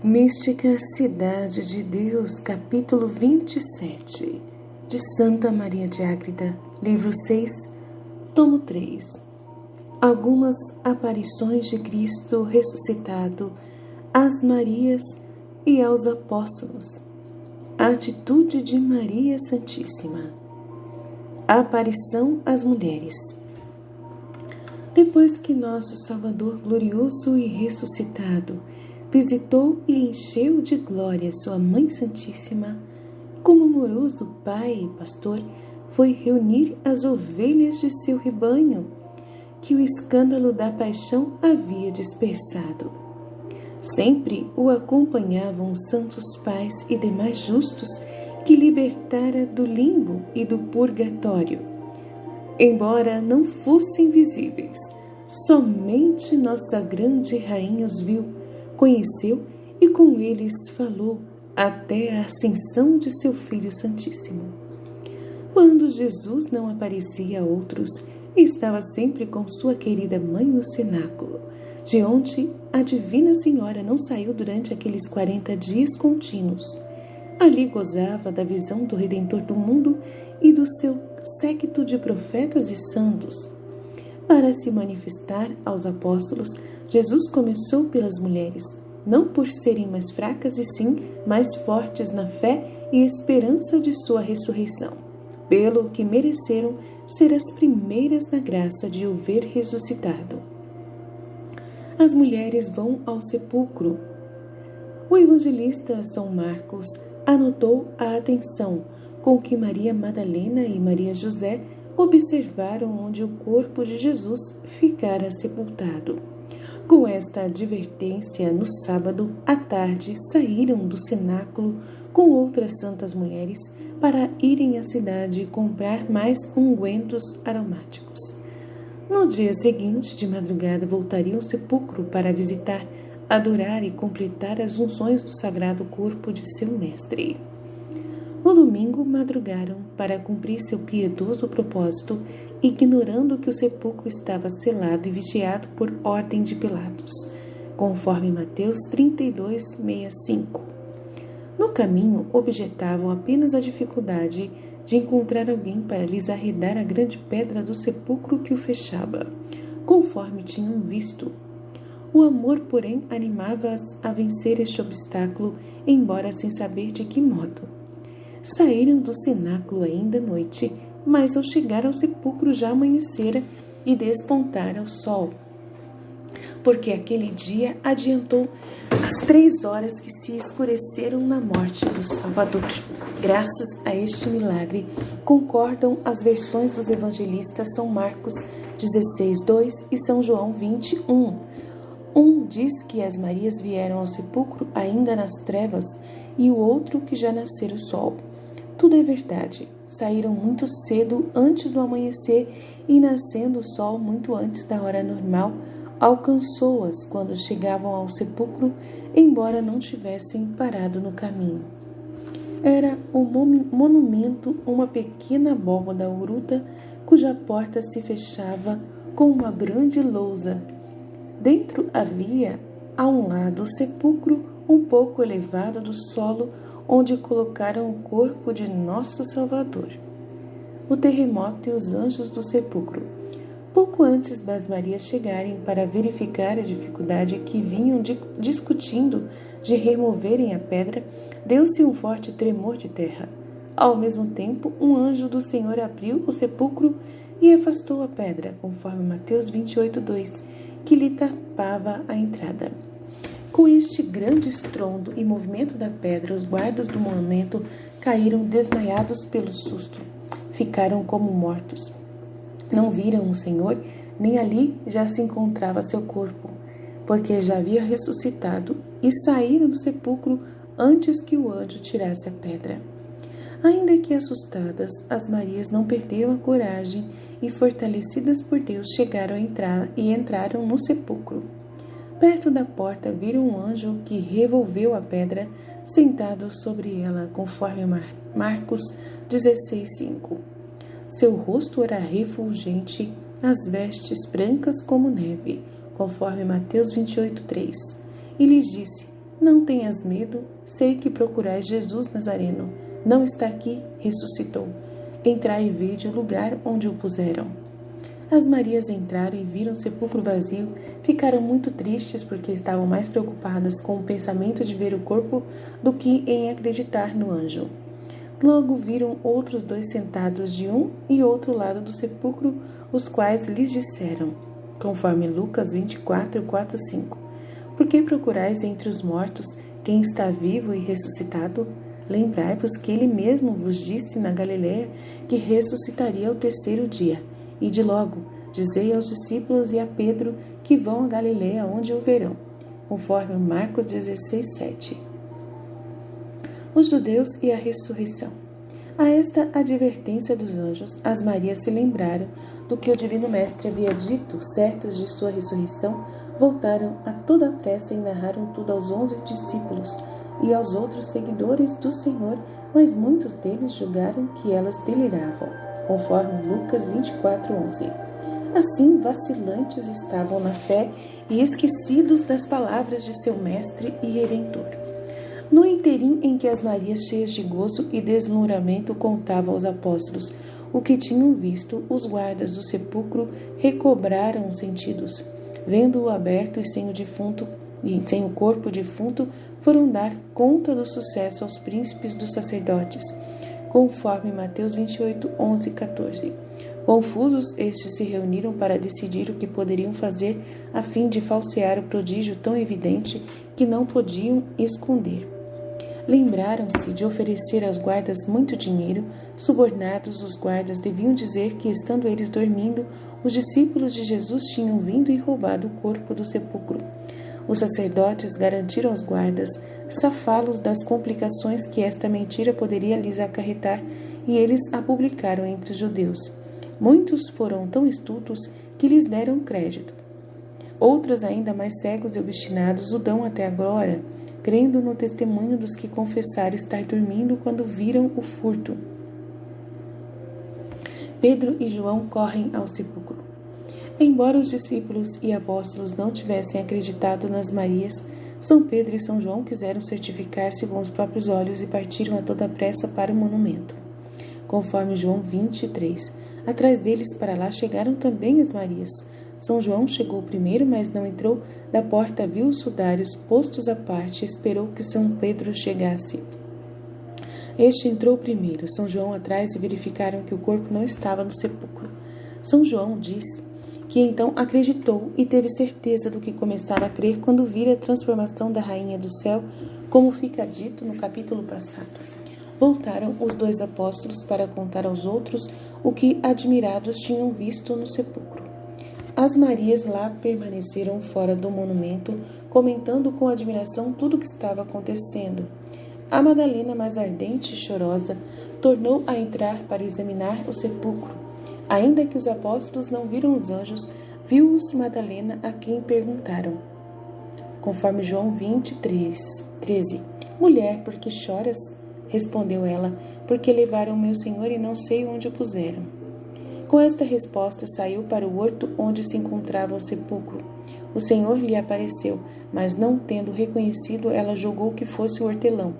Mística Cidade de Deus, capítulo 27, de Santa Maria de Ágreda, livro 6, tomo 3. Algumas aparições de Cristo ressuscitado às Marias e aos Apóstolos. A atitude de Maria Santíssima. A aparição às mulheres. Depois que nosso Salvador glorioso e ressuscitado visitou e encheu de glória sua Mãe Santíssima, como amoroso Pai e Pastor, foi reunir as ovelhas de seu rebanho, que o escândalo da paixão havia dispersado. Sempre o acompanhavam os santos pais e demais justos que libertara do limbo e do purgatório. Embora não fossem visíveis, somente nossa grande rainha os viu, conheceu e com eles falou até a ascensão de seu Filho Santíssimo. Quando Jesus não aparecia a outros, estava sempre com sua querida mãe no cenáculo, de onde a Divina Senhora não saiu durante aqueles 40 dias contínuos. Ali gozava da visão do Redentor do mundo e do seu séquito de profetas e santos. Para se manifestar aos apóstolos, Jesus começou pelas mulheres, não por serem mais fracas e sim mais fortes na fé e esperança de sua ressurreição, pelo que mereceram ser as primeiras na graça de o ver ressuscitado. As mulheres vão ao sepulcro. O evangelista São Marcos anotou a atenção com que Maria Madalena e Maria José observaram onde o corpo de Jesus ficara sepultado. Com esta advertência, no sábado à tarde saíram do cenáculo com outras santas mulheres para irem à cidade comprar mais ungüentos aromáticos. No dia seguinte, de madrugada, voltariam ao sepulcro para visitar, adorar e completar as unções do sagrado corpo de seu mestre. No domingo, madrugaram para cumprir seu piedoso propósito, ignorando que o sepulcro estava selado e vigiado por ordem de Pilatos, conforme Mateus 32:65. No caminho, objetavam apenas a dificuldade de encontrar alguém para lhes arredar a grande pedra do sepulcro que o fechava, conforme tinham visto. O amor, porém, animava-as a vencer este obstáculo, embora sem saber de que modo. Saíram do cenáculo ainda à noite, mas ao chegar ao sepulcro já amanhecera e despontara o sol, porque aquele dia adiantou as 3 horas que se escureceram na morte do Salvador. Graças a este milagre, concordam as versões dos evangelistas São Marcos 16:2 e São João 20:1. Um diz que as Marias vieram ao sepulcro ainda nas trevas e o outro que já nascera o sol. Tudo é verdade. Saíram muito cedo antes do amanhecer e, nascendo o sol muito antes da hora normal, alcançou-as quando chegavam ao sepulcro, embora não tivessem parado no caminho. Era o monumento uma pequena abóbada uruta, cuja porta se fechava com uma grande lousa. Dentro havia, a um lado, o sepulcro um pouco elevado do solo, onde colocaram o corpo de nosso Salvador. O terremoto e os anjos do sepulcro. Pouco antes das Marias chegarem para verificar a dificuldade que vinham discutindo de removerem a pedra, deu-se um forte tremor de terra. Ao mesmo tempo, um anjo do Senhor abriu o sepulcro e afastou a pedra, conforme Mateus 28:2, que lhe tapava a entrada. Com este grande estrondo e movimento da pedra, os guardas do monumento caíram desmaiados pelo susto. Ficaram como mortos. Não viram o Senhor, nem ali já se encontrava seu corpo, porque já havia ressuscitado, e saíram do sepulcro antes que o anjo tirasse a pedra. Ainda que assustadas, as Marias não perderam a coragem e, fortalecidas por Deus, chegaram a entrar e entraram no sepulcro. Perto da porta viram um anjo que revolveu a pedra, sentado sobre ela, conforme Marcos 16:5. Seu rosto era refulgente, as vestes brancas como neve, conforme Mateus 28:3. E lhes disse: Não tenhas medo, sei que procurais Jesus Nazareno. Não está aqui, ressuscitou. Entrai e vede o lugar onde o puseram. As Marias entraram e viram o sepulcro vazio. Ficaram muito tristes porque estavam mais preocupadas com o pensamento de ver o corpo do que em acreditar no anjo. Logo viram outros 2 sentados de um e outro lado do sepulcro, os quais lhes disseram, conforme Lucas 24, 4, 5. Por que procurais entre os mortos quem está vivo e ressuscitado? Lembrai-vos que ele mesmo vos disse na Galiléia que ressuscitaria ao 3º dia. E de logo, dizei aos discípulos e a Pedro que vão a Galiléia onde o verão, conforme Marcos 16, 7. Os judeus e a ressurreição. A esta advertência dos anjos, as Marias se lembraram do que o Divino Mestre havia dito, certas de sua ressurreição, voltaram a toda a pressa e narraram tudo aos 11 discípulos e aos outros seguidores do Senhor, mas muitos deles julgaram que elas deliravam, conforme Lucas 24, 11. Assim, vacilantes estavam na fé e esquecidos das palavras de seu Mestre e Redentor. No interim em que as Marias, cheias de gozo e deslumbramento, contavam aos apóstolos o que tinham visto, os guardas do sepulcro recobraram os sentidos. Vendo-o aberto e sem o corpo defunto, foram dar conta do sucesso aos príncipes dos sacerdotes, conforme Mateus 28, 11 e 14. Confusos, estes se reuniram para decidir o que poderiam fazer a fim de falsear o prodígio tão evidente que não podiam esconder. Lembraram-se de oferecer aos guardas muito dinheiro. Subornados, os guardas deviam dizer que, estando eles dormindo, os discípulos de Jesus tinham vindo e roubado o corpo do sepulcro. Os sacerdotes garantiram aos guardas safá-los das complicações que esta mentira poderia lhes acarretar, e eles a publicaram entre os judeus. Muitos foram tão estultos que lhes deram crédito. Outros, ainda mais cegos e obstinados, o dão até agora, crendo no testemunho dos que confessaram estar dormindo quando viram o furto. Pedro e João correm ao sepulcro. Embora os discípulos e apóstolos não tivessem acreditado nas Marias, São Pedro e São João quiseram certificar-se com os próprios olhos e partiram a toda pressa para o monumento. Conforme João 23, atrás deles para lá chegaram também as Marias. São João chegou primeiro, mas não entrou. Da porta viu os sudários postos à parte e esperou que São Pedro chegasse. Este entrou primeiro, São João atrás, e verificaram que o corpo não estava no sepulcro. São João diz que então acreditou e teve certeza do que começara a crer quando vira a transformação da Rainha do Céu, como fica dito no capítulo passado. Voltaram os 2 apóstolos para contar aos outros o que admirados tinham visto no sepulcro. As Marias lá permaneceram fora do monumento, comentando com admiração tudo o que estava acontecendo. A Madalena, mais ardente e chorosa, tornou a entrar para examinar o sepulcro. Ainda que os apóstolos não viram os anjos, viu-os Madalena, a quem perguntaram. Conforme João 23, 13. Mulher, por que choras? Respondeu ela, porque levaram meu Senhor e não sei onde o puseram. Com esta resposta, saiu para o horto onde se encontrava o sepulcro. O Senhor lhe apareceu, mas não tendo reconhecido, ela julgou que fosse o hortelão.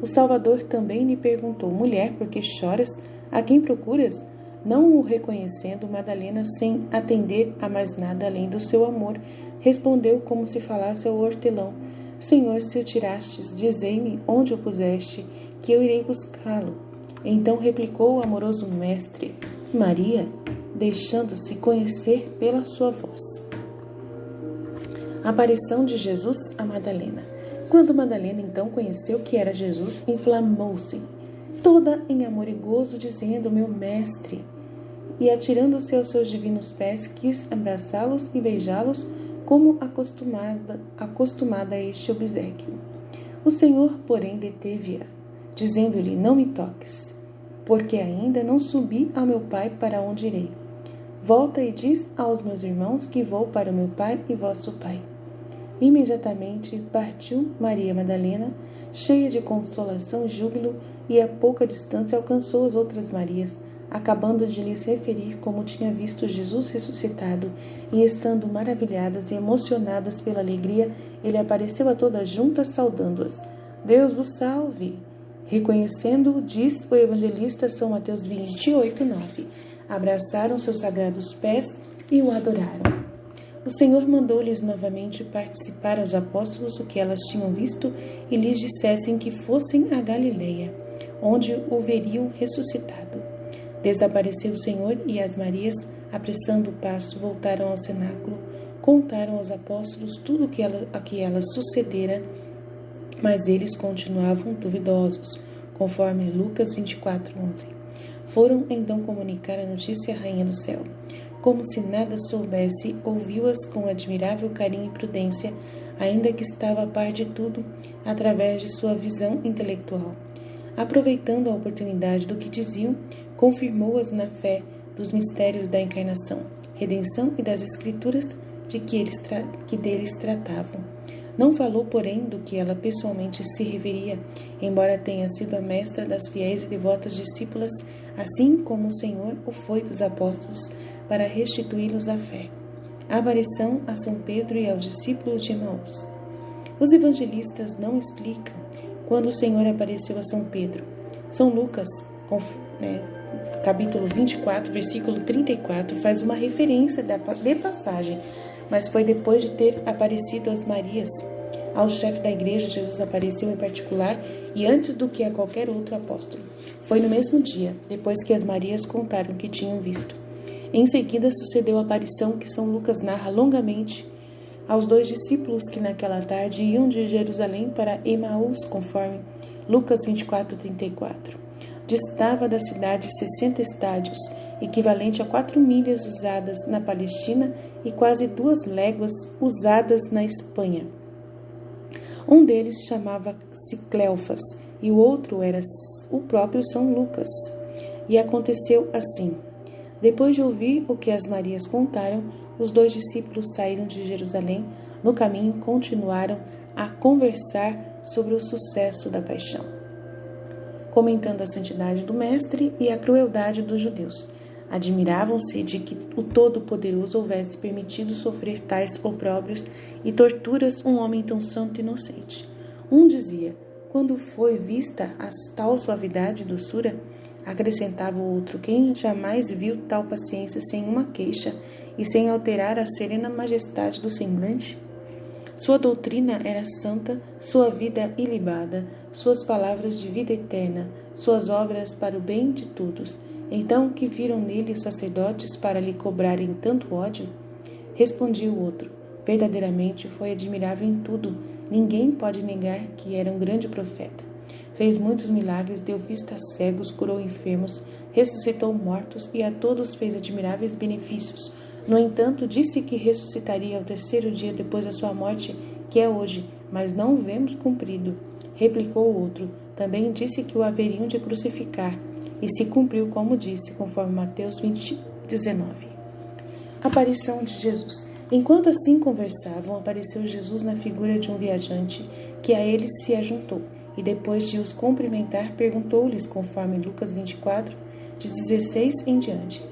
O Salvador também lhe perguntou, mulher, por que choras? A quem procuras? Não o reconhecendo, Madalena, sem atender a mais nada além do seu amor, respondeu como se falasse ao hortelão, Senhor, se o tirastes, dizei-me onde o puseste, que eu irei buscá-lo. Então replicou o amoroso mestre, Maria, deixando-se conhecer pela sua voz. Aparição de Jesus a Madalena. Quando Madalena então conheceu que era Jesus, inflamou-se, toda em amor e gozo, dizendo, meu mestre, e atirando-se aos seus divinos pés, quis abraçá-los e beijá-los, como acostumada a este obséquio. O Senhor, porém, deteve-a, dizendo-lhe, não me toques, porque ainda não subi ao meu Pai para onde irei. Volta e diz aos meus irmãos que vou para o meu Pai e vosso Pai. Imediatamente partiu Maria Madalena, cheia de consolação e júbilo, e a pouca distância alcançou as outras Marias, acabando de lhes referir como tinha visto Jesus ressuscitado, e estando maravilhadas e emocionadas pela alegria, ele apareceu a todas juntas, saudando-as. Deus vos salve! Reconhecendo-o, diz o evangelista São Mateus 28:9. Abraçaram seus sagrados pés e o adoraram. O Senhor mandou-lhes novamente participar aos apóstolos o que elas tinham visto e lhes dissessem que fossem a Galileia, onde o veriam ressuscitado. Desapareceu o Senhor e as Marias, apressando o passo, voltaram ao cenáculo, contaram aos apóstolos tudo o que elas sucedera, mas eles continuavam duvidosos, conforme Lucas 24:11. Foram então comunicar a notícia à Rainha do Céu. Como se nada soubesse, ouviu-as com admirável carinho e prudência, ainda que estava a par de tudo, através de sua visão intelectual. Aproveitando a oportunidade do que diziam, confirmou-as na fé dos mistérios da encarnação, redenção e das escrituras que deles tratavam. Não falou, porém, do que ela pessoalmente se referia, embora tenha sido a mestra das fiéis e devotas discípulas, assim como o Senhor o foi dos apóstolos, para restituí-los à fé. A aparição a São Pedro e aos discípulos de Emaús. Os evangelistas não explicam quando o Senhor apareceu a São Pedro. São Lucas, capítulo 24, versículo 34, faz uma referência de passagem, mas foi depois de ter aparecido às Marias. Ao chefe da igreja, Jesus apareceu em particular e antes do que a qualquer outro apóstolo. Foi no mesmo dia, depois que as Marias contaram o que tinham visto. Em seguida, sucedeu a aparição que São Lucas narra longamente aos 2 discípulos que naquela tarde iam de Jerusalém para Emaús, conforme Lucas 24:34. Distava da cidade 60 estádios, equivalente a 4 milhas usadas na Palestina e quase 2 léguas usadas na Espanha. Um deles chamava-se Cleofas e o outro era o próprio São Lucas. E aconteceu assim. Depois de ouvir o que as Marias contaram, os 2 discípulos saíram de Jerusalém. No caminho, continuaram a conversar sobre o sucesso da paixão, comentando a santidade do Mestre e a crueldade dos judeus. Admiravam-se de que o Todo-Poderoso houvesse permitido sofrer tais opróbrios e torturas um homem tão santo e inocente. Um dizia: quando foi vista a tal suavidade e doçura? Acrescentava o outro: quem jamais viu tal paciência sem uma queixa e sem alterar a serena majestade do semblante? Sua doutrina era santa, sua vida ilibada, suas palavras de vida eterna, suas obras para o bem de todos. Então, que viram nele os sacerdotes para lhe cobrarem tanto ódio? Respondia o outro: verdadeiramente foi admirável em tudo. Ninguém pode negar que era um grande profeta. Fez muitos milagres, deu vista a cegos, curou enfermos, ressuscitou mortos e a todos fez admiráveis benefícios. No entanto, disse que ressuscitaria ao 3º dia depois da sua morte, que é hoje, mas não o vemos cumprido. Replicou o outro: também disse que o haveriam de crucificar, e se cumpriu como disse, conforme Mateus 20:19. Aparição de Jesus. Enquanto assim conversavam, apareceu Jesus na figura de um viajante, que a eles se ajuntou. E depois de os cumprimentar, perguntou-lhes, conforme Lucas 24, de 16 em diante: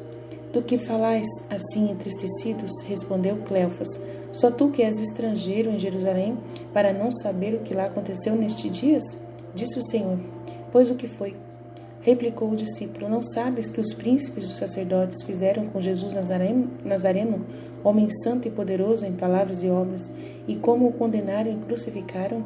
do que falais assim entristecidos? Respondeu Cleofas: só tu que és estrangeiro em Jerusalém, para não saber o que lá aconteceu nestes dias? Disse o Senhor: pois o que foi? Replicou o discípulo: não sabes que os príncipes dos sacerdotes fizeram com Jesus Nazareno, homem santo e poderoso em palavras e obras, e como o condenaram e crucificaram?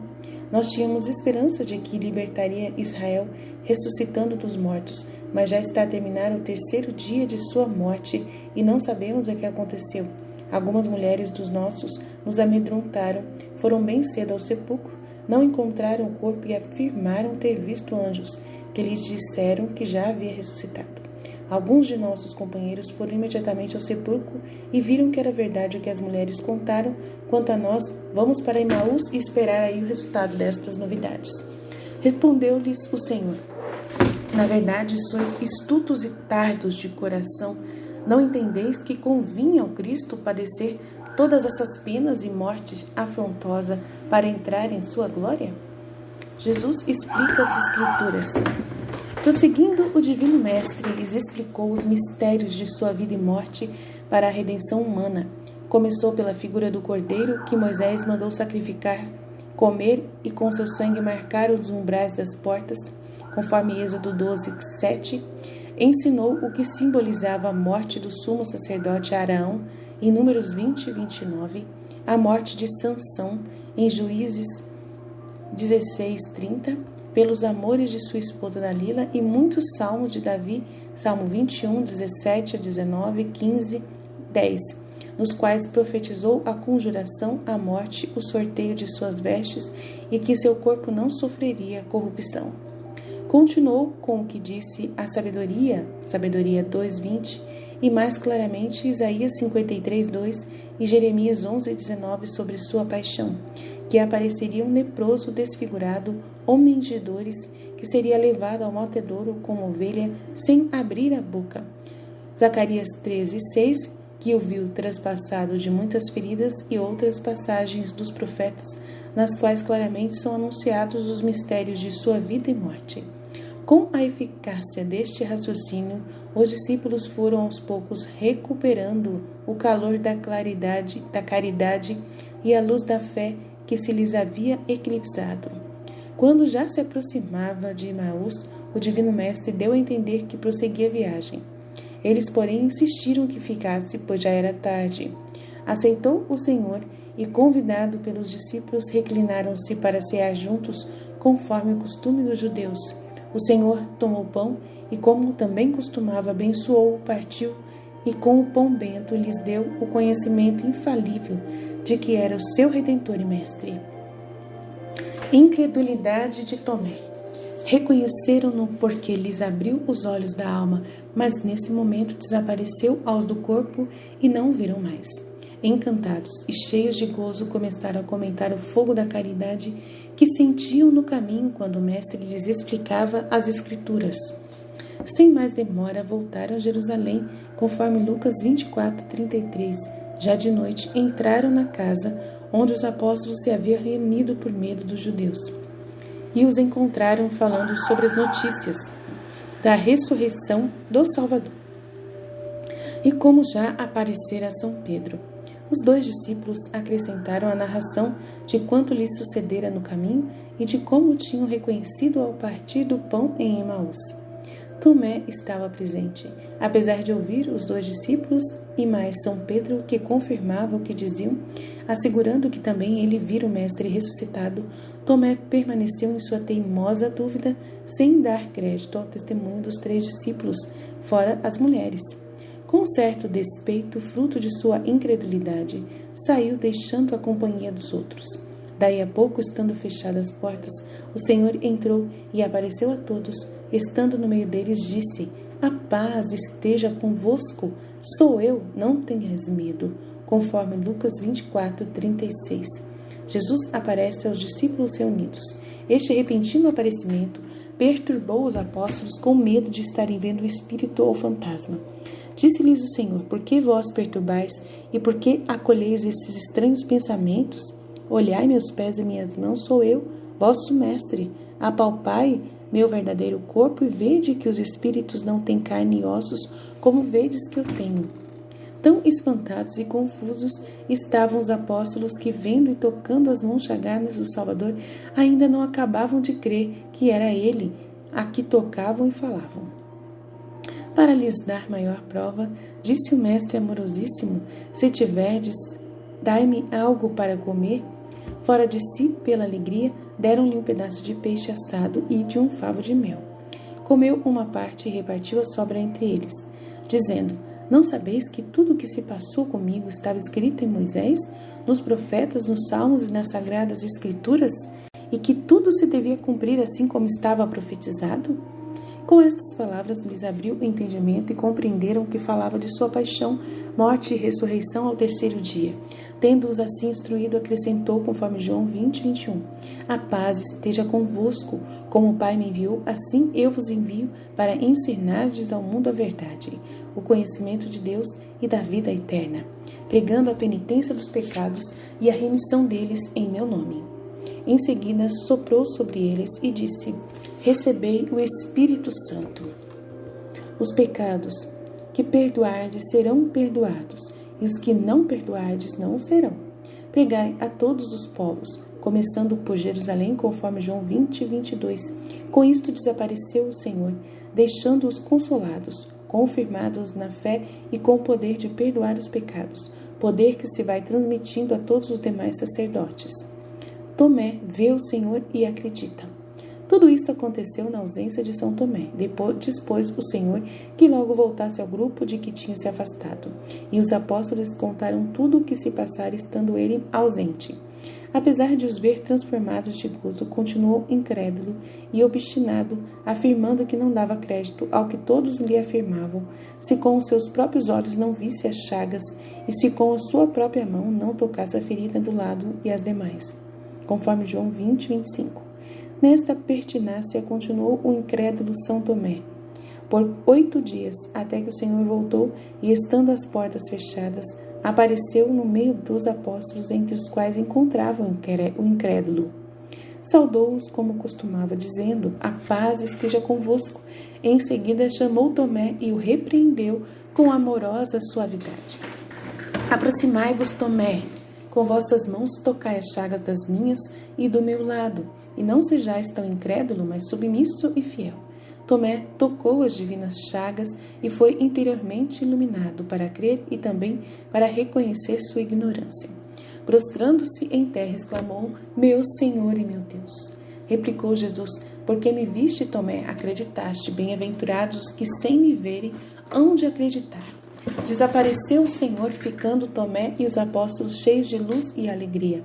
Nós tínhamos esperança de que libertaria Israel, ressuscitando dos mortos, mas já está a terminar o 3º dia de sua morte e não sabemos o que aconteceu. Algumas mulheres dos nossos nos amedrontaram, foram bem cedo ao sepulcro, não encontraram o corpo e afirmaram ter visto anjos, que lhes disseram que já havia ressuscitado. Alguns de nossos companheiros foram imediatamente ao sepulcro e viram que era verdade o que as mulheres contaram. Quanto a nós, vamos para Emaús e esperar aí o resultado destas novidades. Respondeu-lhes o Senhor: na verdade, sois estultos e tardos de coração. Não entendeis que convinha ao Cristo padecer todas essas penas e morte afrontosa para entrar em sua glória? Jesus explica as Escrituras. Prosseguindo, o Divino Mestre lhes explicou os mistérios de sua vida e morte para a redenção humana. Começou pela figura do cordeiro que Moisés mandou sacrificar, comer e com seu sangue marcar os umbrais das portas, conforme Êxodo 12, 7. Ensinou o que simbolizava a morte do sumo sacerdote Araão, em Números 20 e 29, a morte de Sansão, em Juízes 16, 30, pelos amores de sua esposa Dalila, e muitos salmos de Davi, Salmo 21, 17 a 19, 15, 10, nos quais profetizou a conjuração, a morte, o sorteio de suas vestes e que seu corpo não sofreria corrupção. Continuou com o que disse a sabedoria, Sabedoria 2:20, e mais claramente Isaías 53:2 e Jeremias 11:19 sobre sua paixão, que apareceria um leproso desfigurado, homem de dores, que seria levado ao matadouro como ovelha, sem abrir a boca. Zacarias 13:6, que o viu traspassado de muitas feridas, e outras passagens dos profetas, nas quais claramente são anunciados os mistérios de sua vida e morte. Com a eficácia deste raciocínio, os discípulos foram aos poucos recuperando o calor da caridade e a luz da fé que se lhes havia eclipsado. Quando já se aproximava de Emaús, o Divino Mestre deu a entender que prosseguia a viagem. Eles, porém, insistiram que ficasse, pois já era tarde. Aceitou o Senhor e, convidado pelos discípulos, reclinaram-se para cear juntos, conforme o costume dos judeus. O Senhor tomou o pão e, como também costumava, abençoou-o, partiu e, com o pão bento, lhes deu o conhecimento infalível de que era o seu Redentor e Mestre. Incredulidade de Tomé. Reconheceram-no porque lhes abriu os olhos da alma, mas nesse momento desapareceu aos do corpo e não o viram mais. Encantados e cheios de gozo, começaram a comentar o fogo da caridade que sentiam no caminho quando o Mestre lhes explicava as Escrituras. Sem mais demora, voltaram a Jerusalém, conforme Lucas 24:33. Já de noite, entraram na casa onde os apóstolos se haviam reunido por medo dos judeus, e os encontraram falando sobre as notícias da ressurreição do Salvador, e como já aparecera a São Pedro. Os dois discípulos acrescentaram a narração de quanto lhes sucedera no caminho e de como o tinham reconhecido ao partir do pão em Emaús. Tomé estava presente, apesar de ouvir os dois discípulos e mais São Pedro, que confirmava o que diziam, assegurando que também ele vira o Mestre ressuscitado. Tomé permaneceu em sua teimosa dúvida, sem dar crédito ao testemunho dos três discípulos, fora as mulheres. Com certo despeito, fruto de sua incredulidade, saiu deixando a companhia dos outros. Daí a pouco, estando fechadas as portas, o Senhor entrou e apareceu a todos. Estando no meio deles, disse: "A paz esteja convosco, sou eu, não tenhas medo", conforme Lucas 24:36. Jesus aparece aos discípulos reunidos. Este repentino aparecimento perturbou os apóstolos com medo de estarem vendo o espírito ou fantasma. Disse-lhes o Senhor: "Por que vós perturbais e por que acolheis esses estranhos pensamentos? Olhai meus pés e minhas mãos, sou eu, vosso mestre. Apalpai meu verdadeiro corpo e vede que os espíritos não têm carne e ossos, como vedes que eu tenho." Tão espantados e confusos estavam os apóstolos que, vendo e tocando as mãos chagadas do Salvador, ainda não acabavam de crer que era ele a que tocavam e falavam. Para lhes dar maior prova, disse o Mestre amorosíssimo: "Se tiverdes, dai-me algo para comer." Fora de si, pela alegria, deram-lhe um pedaço de peixe assado e de um favo de mel. Comeu uma parte e repartiu a sobra entre eles, dizendo: "Não sabeis que tudo o que se passou comigo estava escrito em Moisés, nos profetas, nos salmos e nas sagradas escrituras, e que tudo se devia cumprir assim como estava profetizado?" Com estas palavras lhes abriu o entendimento e compreenderam que falava de sua paixão, morte e ressurreição ao terceiro dia. Tendo-os assim instruído, acrescentou, conforme João 20:21, "A paz esteja convosco, como o Pai me enviou, assim eu vos envio, para ensinardes ao mundo a verdade, o conhecimento de Deus e da vida eterna, pregando a penitência dos pecados e a remissão deles em meu nome." Em seguida, soprou sobre eles e disse: Recebei o Espírito Santo. Os pecados que perdoardes serão perdoados, e os que não perdoardes não o serão. Pregai a todos os povos, começando por Jerusalém, conforme João 20:22. Com isto desapareceu o Senhor, deixando-os consolados, confirmados na fé e com o poder de perdoar os pecados, poder que se vai transmitindo a todos os demais sacerdotes. Tomé vê o Senhor e acredita. Tudo isto aconteceu na ausência de São Tomé. Depois dispôs o Senhor que logo voltasse ao grupo de que tinha se afastado, e os apóstolos contaram tudo o que se passara estando ele ausente. Apesar de os ver transformados de gozo, continuou incrédulo e obstinado, afirmando que não dava crédito ao que todos lhe afirmavam, se com os seus próprios olhos não visse as chagas, e se com a sua própria mão não tocasse a ferida do lado e as demais. Conforme João 20:25. Nesta pertinácia continuou o incrédulo São Tomé, por 8 dias, até que o Senhor voltou e, estando as portas fechadas, apareceu no meio dos apóstolos, entre os quais encontrava o incrédulo. Saudou-os como costumava, dizendo: A paz esteja convosco. Em seguida chamou Tomé e o repreendeu com amorosa suavidade. Aproximai-vos, Tomé, com vossas mãos tocai as chagas das minhas e do meu lado, e não sejais tão incrédulo, mas submisso e fiel. Tomé tocou as divinas chagas e foi interiormente iluminado para crer e também para reconhecer sua ignorância. Prostrando-se em terra, exclamou: Meu Senhor e meu Deus! Replicou Jesus: Porque me viste, Tomé, acreditaste. Bem-aventurados os que sem me verem hão de acreditar. Desapareceu o Senhor, ficando Tomé e os apóstolos cheios de luz e alegria.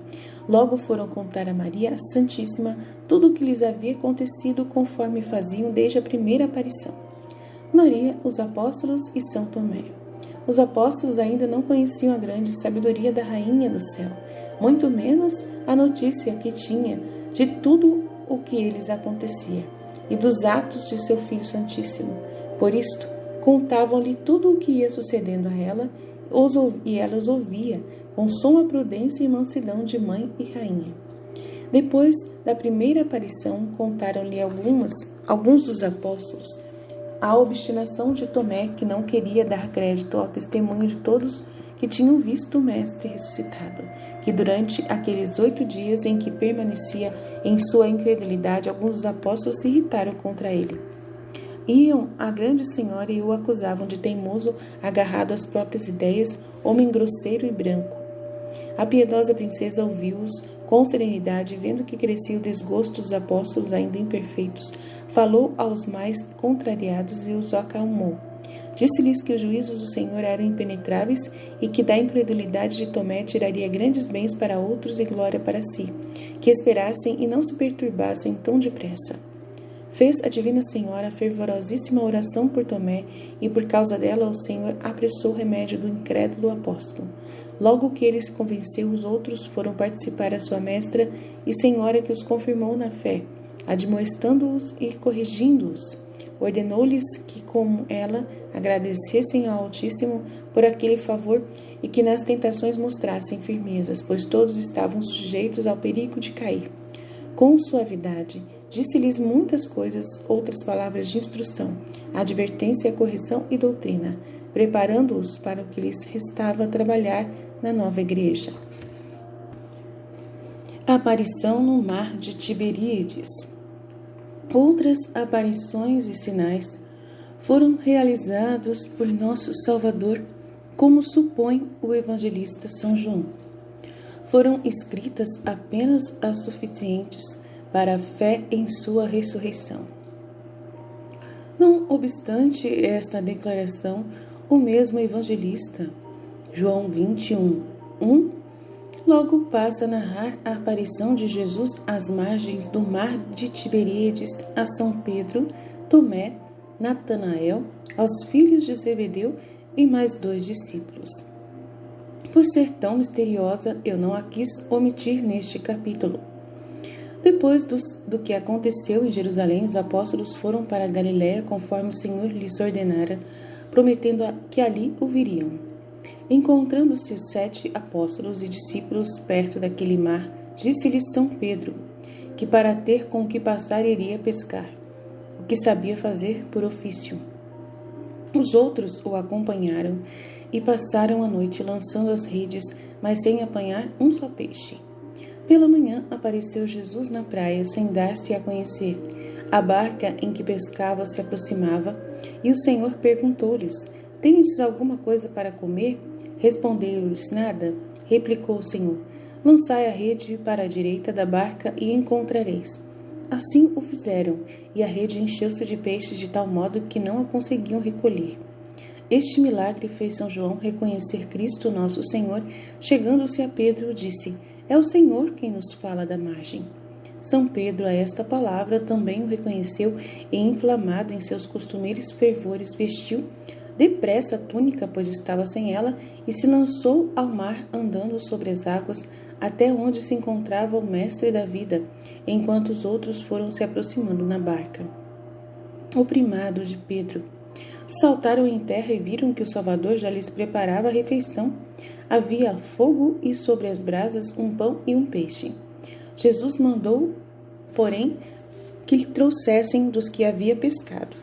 Logo foram contar a Maria, a Santíssima, tudo o que lhes havia acontecido, conforme faziam desde a primeira aparição. Maria, os apóstolos e São Tomé. Os apóstolos ainda não conheciam a grande sabedoria da Rainha do Céu, muito menos a notícia que tinha de tudo o que lhes acontecia e dos atos de seu Filho Santíssimo. Por isto, contavam-lhe tudo o que ia sucedendo a ela, e ela os ouvia, com suma prudência e mansidão de mãe e rainha. Depois da primeira aparição, contaram-lhe alguns dos apóstolos a obstinação de Tomé, que não queria dar crédito ao testemunho de todos que tinham visto o Mestre ressuscitado, que durante aqueles 8 dias em que permanecia em sua incredulidade, alguns dos apóstolos se irritaram contra ele. Iam à grande senhora e o acusavam de teimoso, agarrado às próprias ideias, homem grosseiro e branco. A piedosa princesa ouviu-os com serenidade, vendo que crescia o desgosto dos apóstolos ainda imperfeitos, falou aos mais contrariados e os acalmou. Disse-lhes que os juízos do Senhor eram impenetráveis e que da incredulidade de Tomé tiraria grandes bens para outros e glória para si, que esperassem e não se perturbassem tão depressa. Fez a Divina Senhora fervorosíssima oração por Tomé, e por causa dela o Senhor apressou o remédio do incrédulo apóstolo. Logo que ele se convenceu, os outros foram participar a sua mestra e senhora, que os confirmou na fé, admoestando-os e corrigindo-os. Ordenou-lhes que, como ela, agradecessem ao Altíssimo por aquele favor e que nas tentações mostrassem firmezas, pois todos estavam sujeitos ao perigo de cair. Com suavidade, disse-lhes muitas coisas, outras palavras de instrução, advertência, correção e doutrina, preparando-os para o que lhes restava trabalhar na nova igreja. A aparição no mar de Tiberíades. Outras aparições e sinais foram realizados por nosso Salvador, como supõe o evangelista São João. Foram escritas apenas as suficientes para a fé em sua ressurreição. Não obstante esta declaração, o mesmo evangelista, João 21:1, logo passa a narrar a aparição de Jesus às margens do mar de Tiberíades a São Pedro, Tomé, Natanael, aos filhos de Zebedeu e mais 2 discípulos. Por ser tão misteriosa, eu não a quis omitir neste capítulo. Depois do que aconteceu em Jerusalém, os apóstolos foram para a Galiléia, conforme o Senhor lhes ordenara, prometendo que ali o viriam. Encontrando-se os 7 apóstolos e discípulos perto daquele mar, disse-lhes São Pedro: que para ter com o que passar iria pescar, o que sabia fazer por ofício. Os outros o acompanharam e passaram a noite lançando as redes, mas sem apanhar um só peixe. Pela manhã apareceu Jesus na praia, sem dar-se a conhecer. A barca em que pescavam se aproximava, e o Senhor perguntou-lhes: Tendes alguma coisa para comer? Responderam-lhes: Nada. Replicou o Senhor: Lançai a rede para a direita da barca e encontrareis. Assim o fizeram, e a rede encheu-se de peixes de tal modo que não a conseguiam recolher. Este milagre fez São João reconhecer Cristo nosso Senhor. Chegando-se a Pedro, disse: É o Senhor quem nos fala da margem. São Pedro, a esta palavra, também o reconheceu e, inflamado em seus costumeiros fervores, vestiu depressa a túnica, pois estava sem ela, e se lançou ao mar, andando sobre as águas, até onde se encontrava o mestre da vida, enquanto os outros foram se aproximando na barca. O primado de Pedro. Saltaram em terra e viram que o Salvador já lhes preparava a refeição. Havia fogo e sobre as brasas um pão e um peixe. Jesus mandou, porém, que lhe trouxessem dos que havia pescado.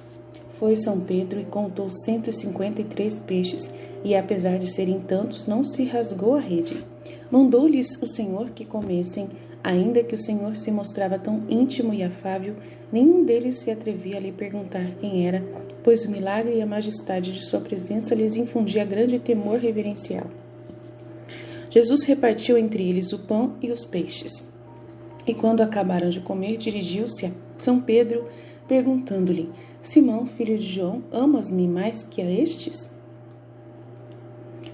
Foi São Pedro e contou 153 peixes, e apesar de serem tantos, não se rasgou a rede. Mandou-lhes o Senhor que comessem. Ainda que o Senhor se mostrava tão íntimo e afável, nenhum deles se atrevia a lhe perguntar quem era, pois o milagre e a majestade de sua presença lhes infundia grande temor reverencial. Jesus repartiu entre eles o pão e os peixes. E quando acabaram de comer, dirigiu-se a São Pedro, perguntando-lhe: Simão, filho de João, amas-me mais que a estes?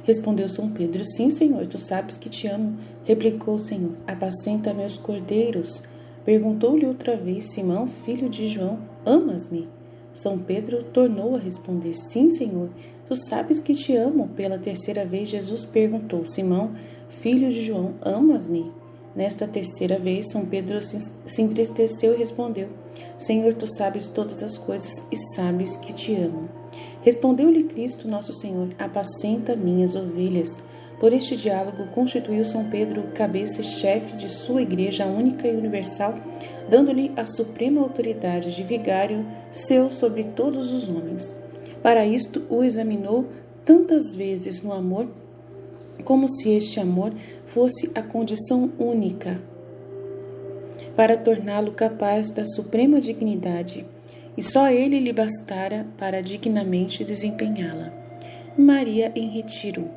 Respondeu São Pedro: Sim, Senhor, tu sabes que te amo. Replicou o Senhor: Apacenta meus cordeiros. Perguntou-lhe outra vez: Simão, filho de João, amas-me? São Pedro tornou a responder: Sim, Senhor, tu sabes que te amo. Pela terceira vez, Jesus perguntou: Simão, filho de João, amas-me? Nesta terceira vez, São Pedro se entristeceu e respondeu: Senhor, tu sabes todas as coisas e sabes que te amo. Respondeu-lhe Cristo, nosso Senhor: Apacenta minhas ovelhas. Por este diálogo, constituiu São Pedro cabeça e chefe de sua igreja única e universal, dando-lhe a suprema autoridade de vigário seu sobre todos os homens. Para isto, o examinou tantas vezes no amor, como se este amor fosse a condição única para torná-lo capaz da suprema dignidade, e só ele lhe bastara para dignamente desempenhá-la. Maria em retiro.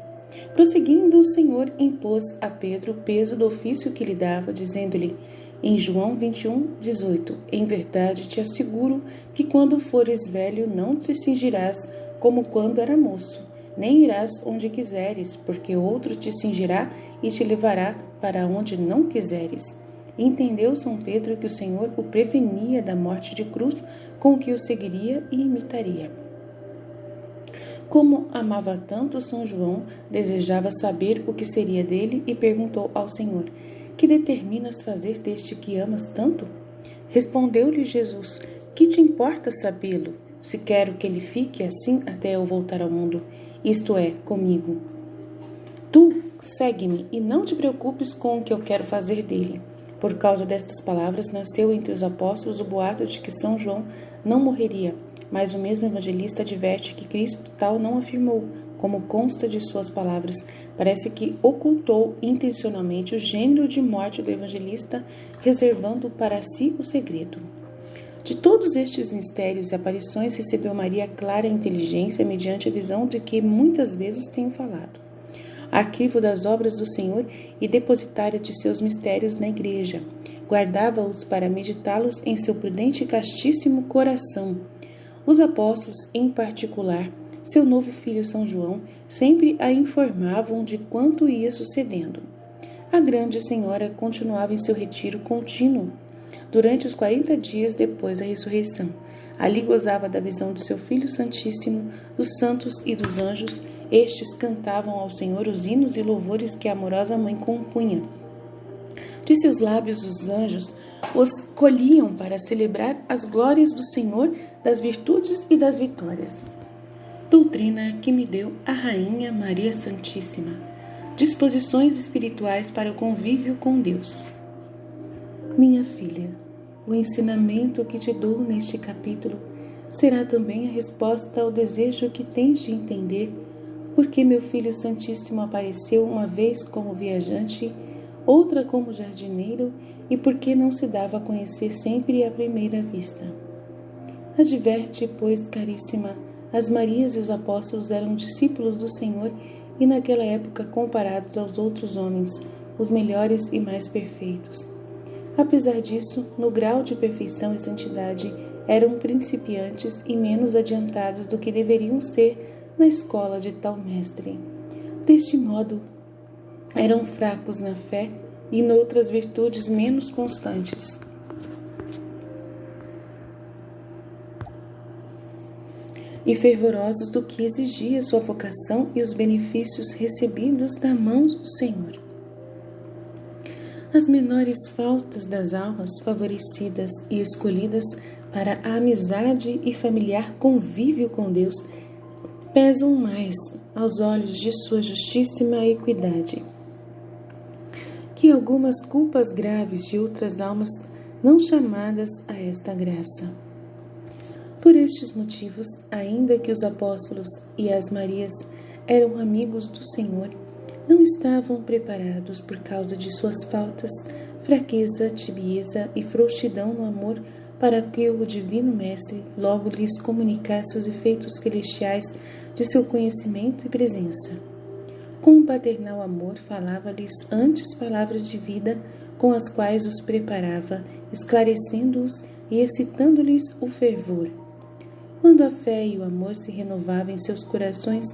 Prosseguindo, o Senhor impôs a Pedro o peso do ofício que lhe dava, dizendo-lhe, em João 21:18, Em verdade te asseguro que quando fores velho não te cingirás como quando era moço, nem irás onde quiseres, porque outro te cingirá e te levará para onde não quiseres. Entendeu São Pedro que o Senhor o prevenia da morte de cruz, com que o seguiria e imitaria. Como amava tanto São João, desejava saber o que seria dele e perguntou ao Senhor: Que determinas fazer deste que amas tanto? Respondeu-lhe Jesus: Que te importa sabê-lo, se quero que ele fique assim até eu voltar ao mundo, isto é, comigo? Tu segue-me e não te preocupes com o que eu quero fazer dele. Por causa destas palavras, nasceu entre os apóstolos o boato de que São João não morreria, mas o mesmo evangelista adverte que Cristo tal não afirmou, como consta de suas palavras. Parece que ocultou intencionalmente o gênero de morte do evangelista, reservando para si o segredo. De todos estes mistérios e aparições recebeu Maria clara inteligência mediante a visão de que muitas vezes tenho falado. Arquivo das obras do Senhor e depositária de seus mistérios na Igreja, guardava-os para meditá-los em seu prudente e castíssimo coração. Os apóstolos, em particular, seu novo filho São João, sempre a informavam de quanto ia sucedendo. A grande senhora continuava em seu retiro contínuo, durante os 40 dias depois da ressurreição. Ali gozava da visão do seu Filho Santíssimo, dos santos e dos anjos. Estes cantavam ao Senhor os hinos e louvores que a amorosa mãe compunha. De seus lábios os anjos os colhiam para celebrar as glórias do Senhor, das virtudes e das vitórias. Doutrina que me deu a Rainha Maria Santíssima. Disposições espirituais para o convívio com Deus. Minha filha, o ensinamento que te dou neste capítulo será também a resposta ao desejo que tens de entender porque meu Filho Santíssimo apareceu uma vez como viajante, outra como jardineiro e porque não se dava a conhecer sempre à primeira vista. Adverte, pois, caríssima, as Marias e os apóstolos eram discípulos do Senhor e naquela época comparados aos outros homens, os melhores e mais perfeitos. Apesar disso, no grau de perfeição e santidade, eram principiantes e menos adiantados do que deveriam ser na escola de tal mestre. Deste modo, eram fracos na fé e noutras virtudes menos constantes. E fervorosos do que exigia sua vocação e os benefícios recebidos da mão do Senhor. As menores faltas das almas favorecidas e escolhidas para a amizade e familiar convívio com Deus pesam mais aos olhos de sua justíssima equidade que algumas culpas graves de outras almas não chamadas a esta graça. Por estes motivos, ainda que os apóstolos e as Marias eram amigos do Senhor, não estavam preparados por causa de suas faltas, fraqueza, tibieza e frouxidão no amor para que o Divino Mestre logo lhes comunicasse os efeitos celestiais de seu conhecimento e presença. Com um paternal amor, falava-lhes antes palavras de vida com as quais os preparava, esclarecendo-os e excitando-lhes o fervor. Quando a fé e o amor se renovavam em seus corações,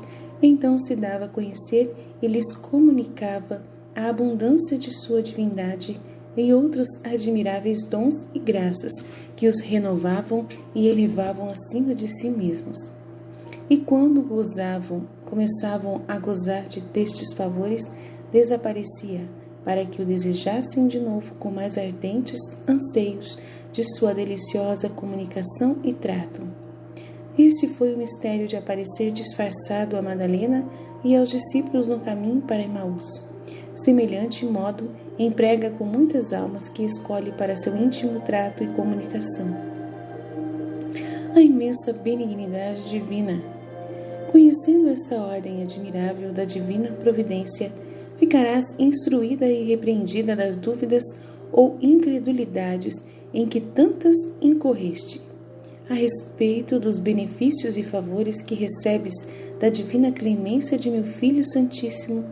então se dava a conhecer e lhes comunicava a abundância de sua divindade e outros admiráveis dons e graças que os renovavam e elevavam acima de si mesmos. E quando começavam a gozar de destes favores, desaparecia, para que o desejassem de novo com mais ardentes anseios de sua deliciosa comunicação e trato. Este foi o mistério de aparecer disfarçado a Madalena e aos discípulos no caminho para Emaús. Semelhante modo, emprega com muitas almas que escolhe para seu íntimo trato e comunicação. A imensa benignidade divina. Conhecendo esta ordem admirável da divina providência, ficarás instruída e repreendida das dúvidas ou incredulidades em que tantas incorreste, a respeito dos benefícios e favores que recebes da divina clemência de meu Filho Santíssimo.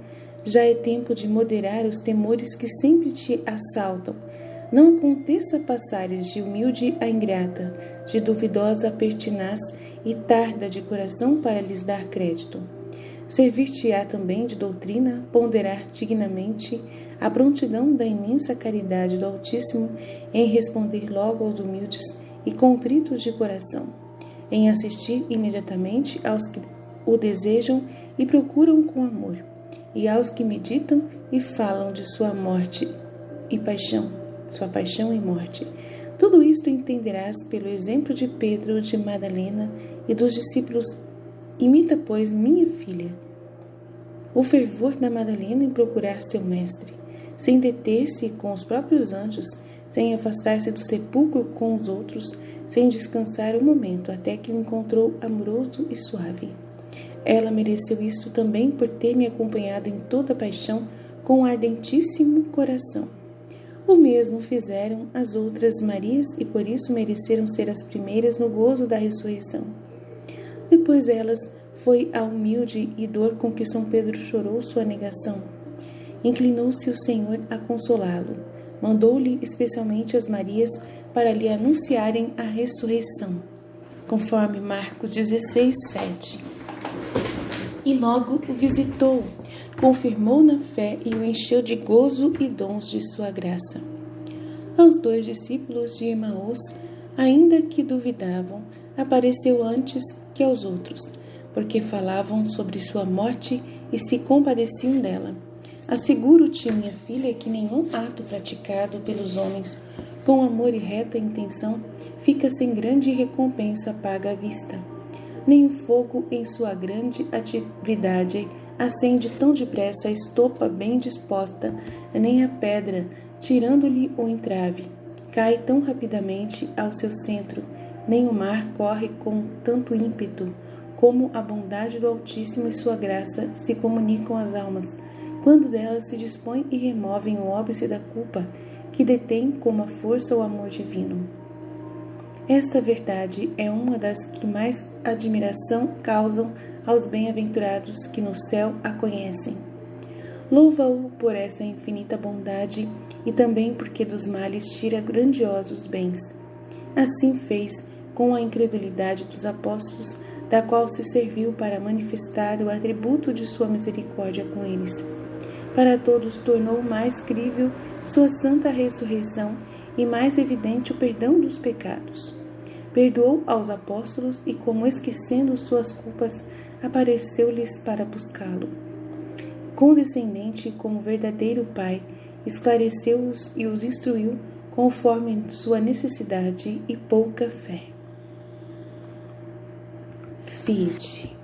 Já é tempo de moderar os temores que sempre te assaltam. Não aconteça passares de humilde a ingrata, de duvidosa a pertinaz e tarda de coração para lhes dar crédito. Servir-te-á também de doutrina ponderar dignamente a prontidão da imensa caridade do Altíssimo em responder logo aos humildes e contritos de coração, em assistir imediatamente aos que o desejam e procuram com amor, e aos que meditam e falam de sua morte e paixão, sua paixão e morte. Tudo isto entenderás pelo exemplo de Pedro, de Madalena e dos discípulos. Imita, pois, minha filha, o fervor da Madalena em procurar seu mestre, sem deter-se com os próprios anjos, sem afastar-se do sepulcro com os outros, sem descansar um momento, até que o encontrou amoroso e suave. Ela mereceu isto também por ter me acompanhado em toda paixão com um ardentíssimo coração. O mesmo fizeram as outras Marias e por isso mereceram ser as primeiras no gozo da ressurreição. Depois delas foi a humilde e dor com que São Pedro chorou sua negação. Inclinou-se o Senhor a consolá-lo. Mandou-lhe especialmente as Marias para lhe anunciarem a ressurreição, conforme Marcos 16, 7. E logo o visitou, confirmou na fé e o encheu de gozo e dons de sua graça. Aos 2 discípulos de Emaús, ainda que duvidavam, apareceu antes que aos outros, porque falavam sobre sua morte e se compadeciam dela. Asseguro-te, minha filha, que nenhum ato praticado pelos homens com amor e reta intenção fica sem grande recompensa paga à vista. Nem o fogo em sua grande atividade acende tão depressa a estopa bem disposta, nem a pedra, tirando-lhe o entrave, cai tão rapidamente ao seu centro, nem o mar corre com tanto ímpeto, como a bondade do Altíssimo e sua graça se comunicam às almas, quando delas se dispõem e removem o óbice da culpa, que detém como a força o amor divino. Esta verdade é uma das que mais admiração causam aos bem-aventurados que no céu a conhecem. Louva-o por essa infinita bondade e também porque dos males tira grandiosos bens. Assim fez com a incredulidade dos apóstolos, da qual se serviu para manifestar o atributo de sua misericórdia com eles. Para todos tornou mais crível sua santa ressurreição e mais evidente o perdão dos pecados. Perdoou aos apóstolos e, como esquecendo suas culpas, apareceu-lhes para buscá-lo. Condescendente como verdadeiro Pai, esclareceu-os e os instruiu conforme sua necessidade e pouca fé. Fide.